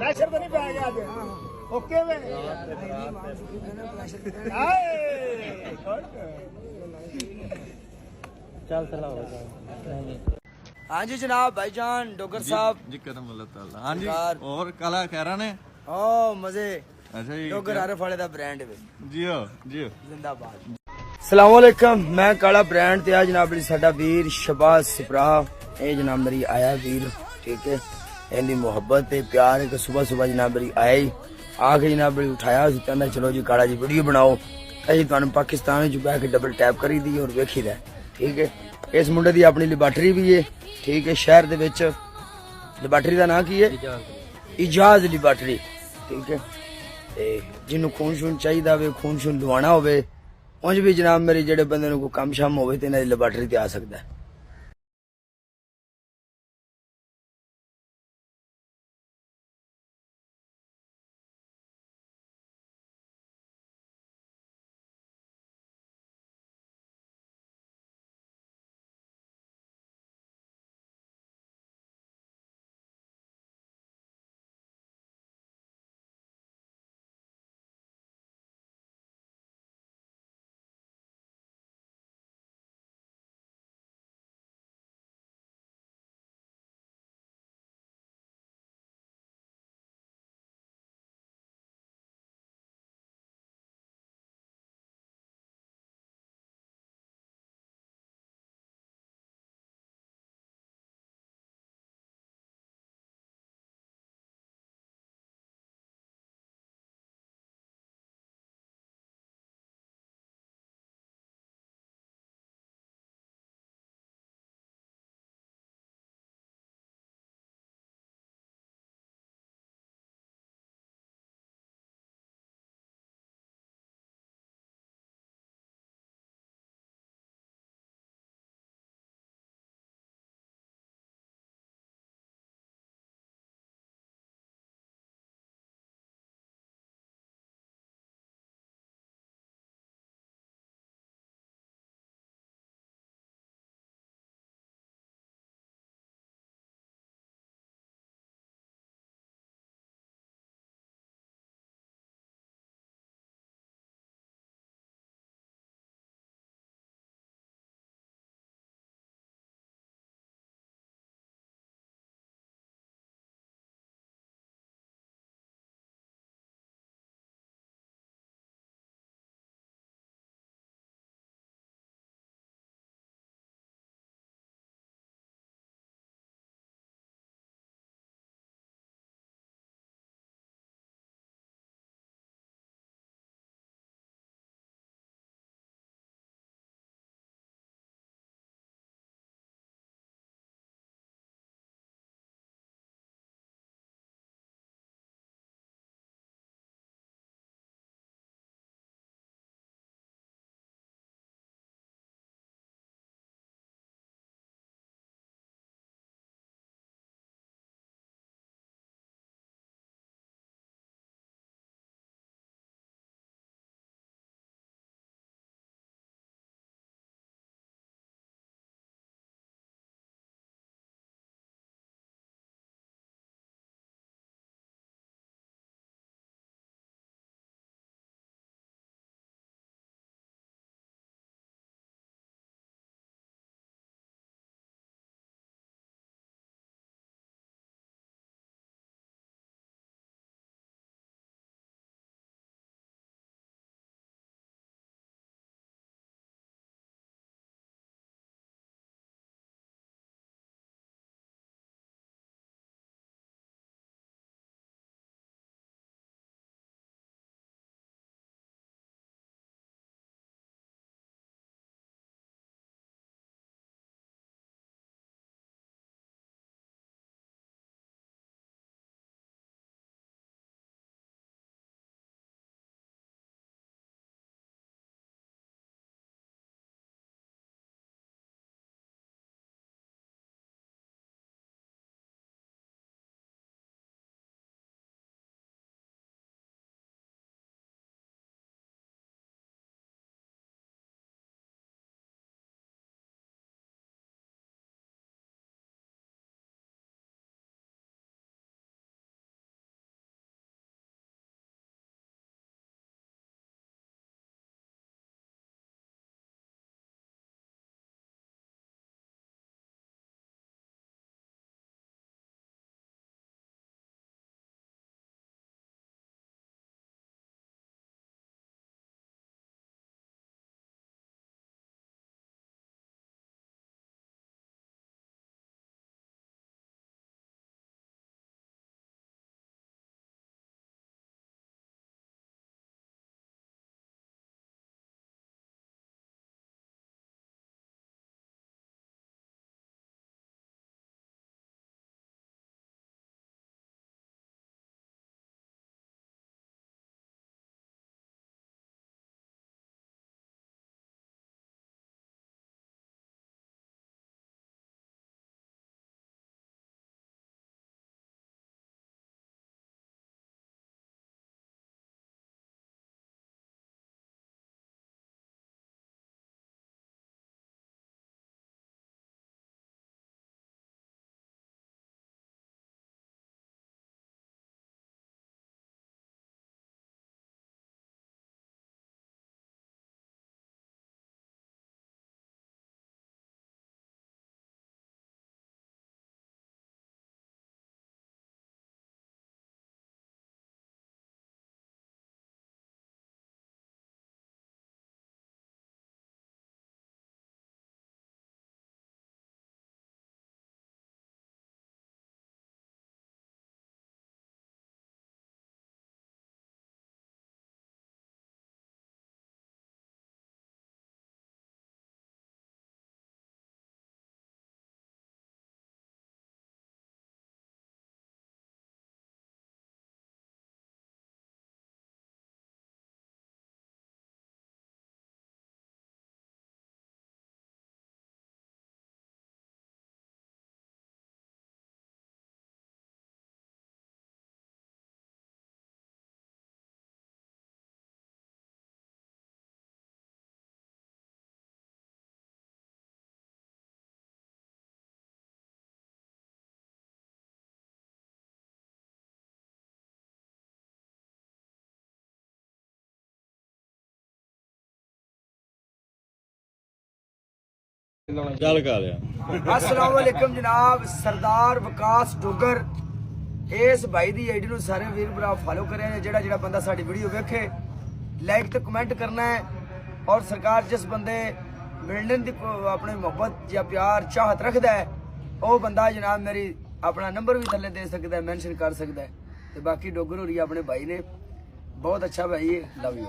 Pressure ਤਾਂ ਨਹੀਂ ਪੈ ਗਿਆ ਅੱਜ ਓਕੇ ਵੇ ਚੱਲ ਚਲਾਓ हाँ जी जनाब भाईजान डोगर साहब जी करम अल्लाह ताला हाँ जी यार। और काला खैरा ने ओ मजे अच्छा जी डोगर आरफ वाले दा ब्रांड है जियो जियो जिंदाबाद अस्सलाम वालेकुम मैं काला ब्रांड ते आज जनाब जी साडा वीर शबाज सिपरा ए जनाब मेरी आया वीर ठीक है इनकी मोहब्बत ते प्यार है कि सुबह सुबह जनाब मेरी आया ही आके जनाब मेरी उठाया कहना चलो जी काला जी वीडियो बनाओ अभी तुहानू पाकिस्तान च बैठ के डबल टैप करी दी और वेखी दा ठीक है इस मुंडे दी अपनी लैबार्टरी भी है ठीक है शहर दे विच लैबार्टरी दा नाम की है इजाज लैबार्टरी ठीक है ते जिन्नू खून शून चाहिदा वे खून शून लवाना होवे उंज भी जनाब मेरे जेड़े बंदे नू कोई कम शम होवे ते इन्हां दी लैबार्टरी ते आ सकदा है। ਚੱਲ ਕਾ ਲਿਆ अस्सलाम वालेकुम जनाब सरदार विकास डोगर इस भाई दी आईडी ਨੂੰ ਸਾਰੇ ਵੀਰ ਭਰਾ ਫਾਲੋ ਕਰਿਆ ਜਿਹੜਾ ਜਿਹੜਾ ਬੰਦਾ ਸਾਡੀ ਵੀਡੀਓ ਵੇਖੇ ਲਾਈਕ ਤੇ ਕਮੈਂਟ ਕਰਨਾ ਹੈ ਔਰ ਸਰਕਾਰ ਜਿਸ ਬੰਦੇ ਮਿਲਣ ਦੀ ਆਪਣੇ ਮੁਹੱਬਤ ਜਾਂ ਪਿਆਰ ਚਾਹਤ ਰੱਖਦਾ ਹੈ ਉਹ ਬੰਦਾ ਜਨਾਬ ਮੇਰੀ ਆਪਣਾ ਨੰਬਰ ਵੀ ਥੱਲੇ ਦੇ ਸਕਦਾ ਹੈ ਮੈਂਸ਼ਨ ਕਰ ਸਕਦਾ ਹੈ ਤੇ ਬਾਕੀ ਡੋਗਰ ਹੋਰੀ ਆਪਣੇ ਭਾਈ ਨੇ ਬਹੁਤ ਅੱਛਾ ਭਾਈ ਹੈ ਲਵ ਯੂ